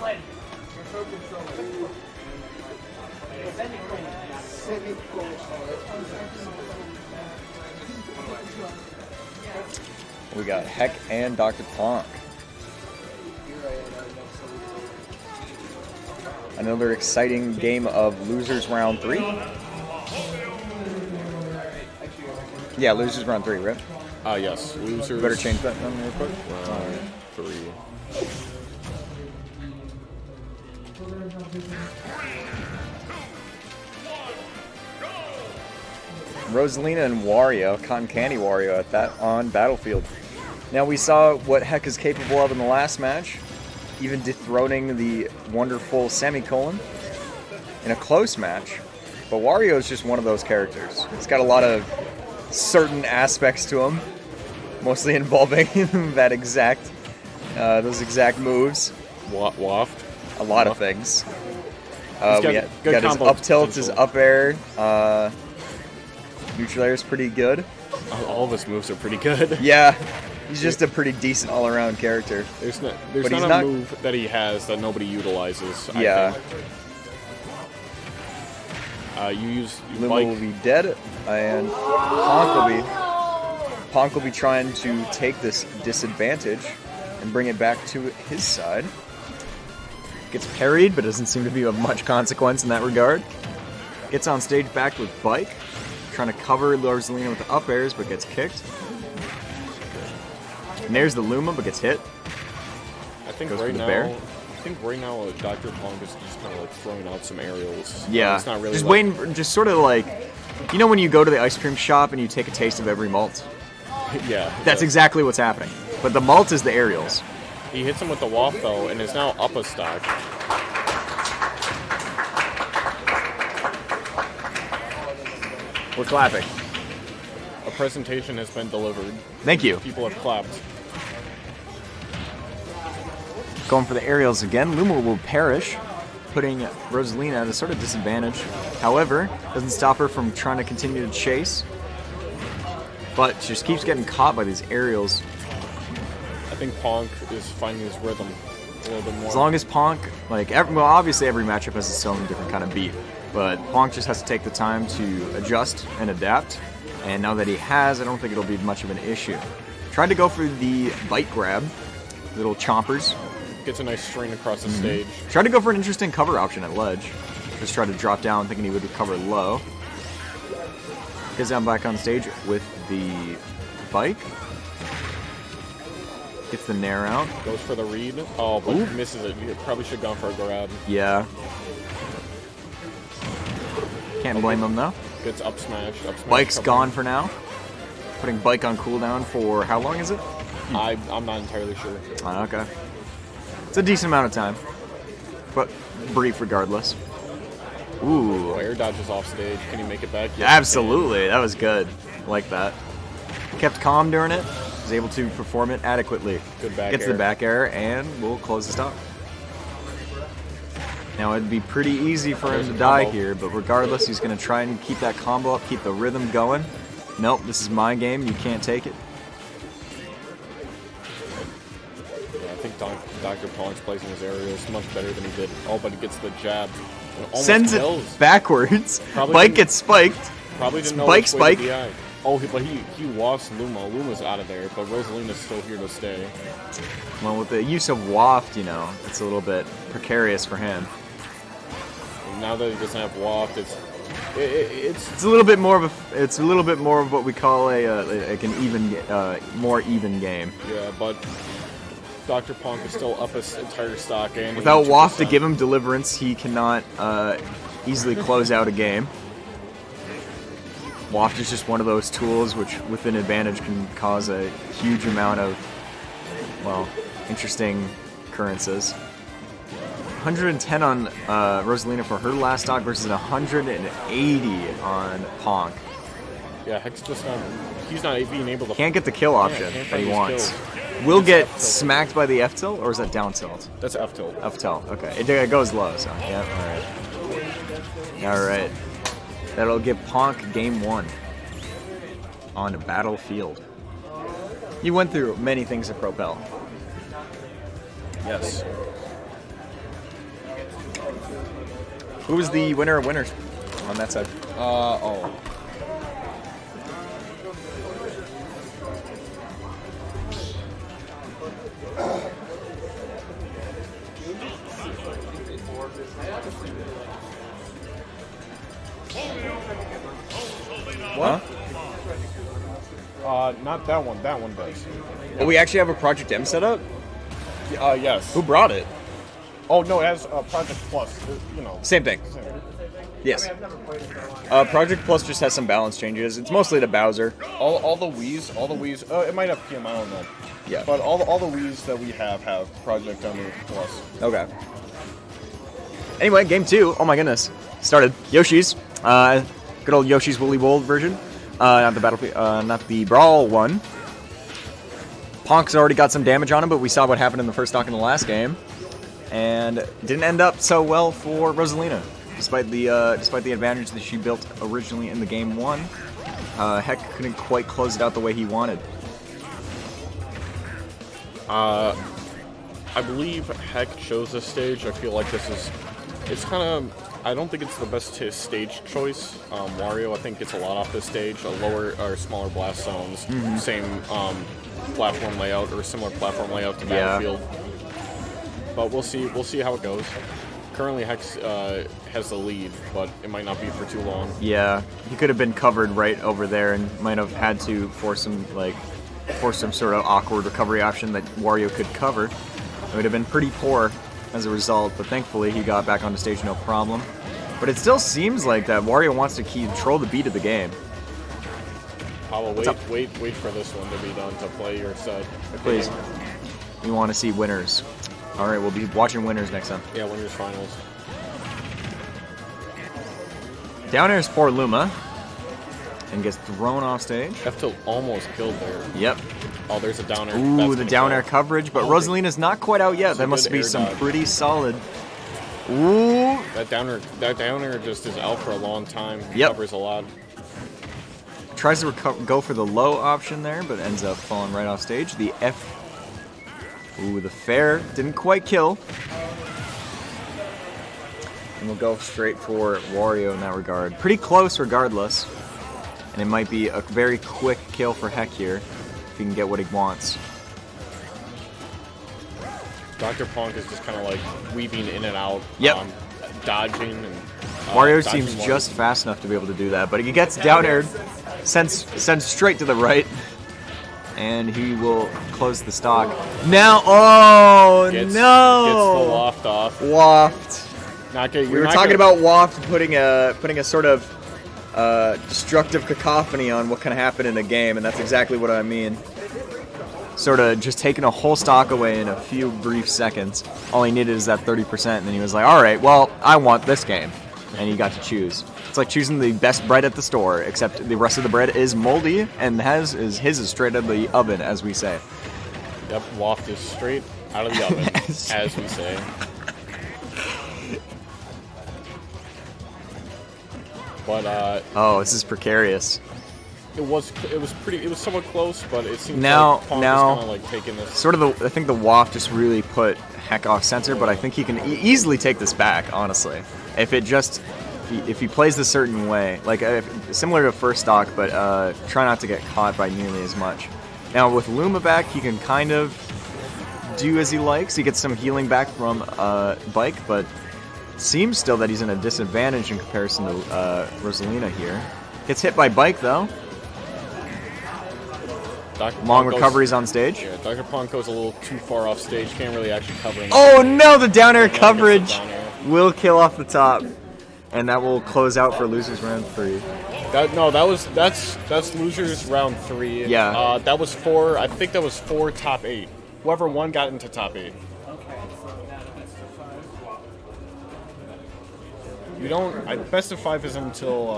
We got Hecc and Dr. Ponk. Another exciting game of Losers Round 3. Yeah, Losers Round 3, right? Yes. Losers. Better change that number real quick. Round 3. Rosalina and Wario, Cotton Candy Wario at that on Battlefield. Now we saw what Hecc is capable of in the last match, even dethroning the wonderful Semicolon in a close match. But Wario is just one of those characters. He's got a lot of certain aspects to him, mostly involving that exact, those exact moves. Waft. A lot of things. Got his up tilt, his up air. Neutral air is pretty good. All of his moves are pretty good. Yeah, he's just a pretty decent all-around character. There's not a move that he has that nobody utilizes. Yeah. I think. You use Luma like, will be dead, and Ponk will be trying to take this disadvantage and bring it back to his side. Gets parried, but doesn't seem to be of much consequence in that regard. Gets on stage back with Bike, trying to cover Rosalina with the up airs, but gets kicked. Nares the Luma, but gets hit. I think Goes right for the now, bear. I think right now Dr. Ponk is just kind of like throwing out some aerials. Yeah, it's not really just like, waiting, just sort of like, you know when you go to the ice cream shop and you take a taste of every malt? Yeah. That's exactly what's happening. But the malt is the aerials. He hits him with the waft though, and is now up a stock. We're clapping. A presentation has been delivered. Thank you. People have clapped. Going for the aerials again. Luma will perish, putting Rosalina at a sort of disadvantage. However, doesn't stop her from trying to continue to chase. But she just keeps getting caught by these aerials. I think Ponk is finding his rhythm a little bit more. As long as Ponk, well, obviously every matchup has its own different kind of beat. But Ponk just has to take the time to adjust and adapt. And now that he has, I don't think it'll be much of an issue. Tried to go for the bite grab, little chompers. Gets a nice string across the stage. Tried to go for an interesting cover option at ledge. Just tried to drop down thinking he would recover low. Gets down back on stage with the bike. Gets the nair out. Goes for the read. Oh, but misses it. You probably should have gone for a grab. Yeah. Can't blame him though. Gets up smash. Bike's gone for now. Putting Bike on cooldown for how long is it? I'm not entirely sure. Okay. It's a decent amount of time. But brief regardless. Ooh. Oh, air dodges off stage. Can he make it back? Yeah, absolutely. That was good. Like that. Kept calm during it. Was able to perform it adequately. Good back Gets air. the back air and we'll close the stock. Now it'd be pretty easy for him to die here, but regardless, he's going to try and keep that combo up, keep the rhythm going. Nope, this is my game. You can't take it. Yeah, I think Dr. Ponk's placing his aerials much better than he did. Oh, but he gets the jab. Sends kills. it backwards. Probably Bike gets spiked. Probably didn't know Spike, which way spike. to DI. Oh, but he wafts Luma. Luma's out of there, but Rosalina's still here to stay. Well, with the use of waft, you know, it's a little bit precarious for him. And now that he doesn't have waft, it's a little bit more of what we call like an even, more even game. Yeah, but Dr. Ponk is still up his entire stock and without waft to give him deliverance, he cannot easily close out a game. Waft is just one of those tools which, with an advantage, can cause a huge amount of, well, interesting occurrences. 110 on Rosalina for her last stock versus 180 on Ponk. Yeah, Hecc's just not. He's not being able to. Can't get the kill option can't that he find his wants. kills. Will It's get F tilt. smacked by the F tilt, or is that down tilt? That's F tilt. F tilt. Okay, it goes low. So yeah, all right. All right. That'll give Ponk game 1 on Battlefield. You went through many things to propel. Yes. Who was the winner of winners on that side? Oh. What? Not that one. That one does. Oh, we actually have a Project M set up? Yes. Who brought it? Oh, no, it has Project Plus. You know. Same thing. Yes. Project Plus just has some balance changes. It's mostly the Bowser. All the Wiis, it might have PM, I don't know. Yeah. But all the Wiis that we have Project M Plus. Okay. Anyway, game 2. Oh my goodness. Started. Yoshi's. Good old Yoshi's Woolly World version. Not the Battlefield, not the Brawl one. Ponk's already got some damage on him, but we saw what happened in the first stock in the last game. And didn't end up so well for Rosalina. Despite the advantage that she built originally in the game 1, Hecc couldn't quite close it out the way he wanted. I believe Hecc chose this stage. I feel like it's kind of, I don't think it's the best stage choice. Wario, I think, gets a lot off this stage. Smaller blast zones, same platform layout or similar platform layout to Battlefield. But we'll see how it goes. Currently, Hecc has the lead, but it might not be for too long. Yeah, he could have been covered right over there and might have had to force some sort of awkward recovery option that Wario could cover. It would have been pretty poor as a result, but thankfully he got back onto stage no problem. But it still seems like that Wario wants to control the beat of the game. Paolo, wait for this one to be done to play your set. Please. We want to see winners. Alright, we'll be watching winners next time. Yeah, winners finals. Down air's for Luma. And gets thrown off stage. F-tilt almost killed there. Yep. Oh, there's a down air. Ooh, the down air coverage, but Rosalina's not quite out yet. That must be some pretty solid. Ooh. That down air just is out for a long time. Yep. Covers a lot. Tries to go for the low option there, but ends up falling right off stage. The F. Ooh, the fair didn't quite kill. And we'll go straight for Wario in that regard. Pretty close regardless. And it might be a very quick kill for Hecc here, if he can get what he wants. Dr. Ponk is just kind of like weaving in and out, dodging. And Wario seems just fast enough to be able to do that, but he gets down aired, sends straight to the right, and he will close the stock. Now, oh gets the no! waft off. Waft. We were talking about Waft putting a sort of destructive cacophony on what can happen in a game, and that's exactly what I mean. Sort of just taking a whole stock away in a few brief seconds. All he needed is that 30%, and then he was like, alright, well, I want this game. And he got to choose. It's like choosing the best bread at the store, except the rest of the bread is moldy, and his is straight out of the oven, as we say. Yep, Waft is straight out of the oven, as we say. But oh, this is precarious. It was somewhat close, but it seems now like Ponk is kind of like taking this. Sort of I think the Waft just really put Hecc off center, but I think he can easily take this back. Honestly, if he plays this certain way, like similar to first stock, but try not to get caught by nearly as much. Now with Luma back, he can kind of do as he likes. He gets some healing back from Bike, but seems still that he's in a disadvantage in comparison to Rosalina here. Gets hit by Bike though. Long recoveries on stage. Yeah, Dr. Ponk goes a little too far off stage. Can't really actually cover him. Oh no, the down air coverage will kill off the top. And that will close out for losers round 3. That's losers round 3. Yeah. That was 4. I think that was 4 top 8. Whoever won got into top 8. You don't. Best of 5 is until.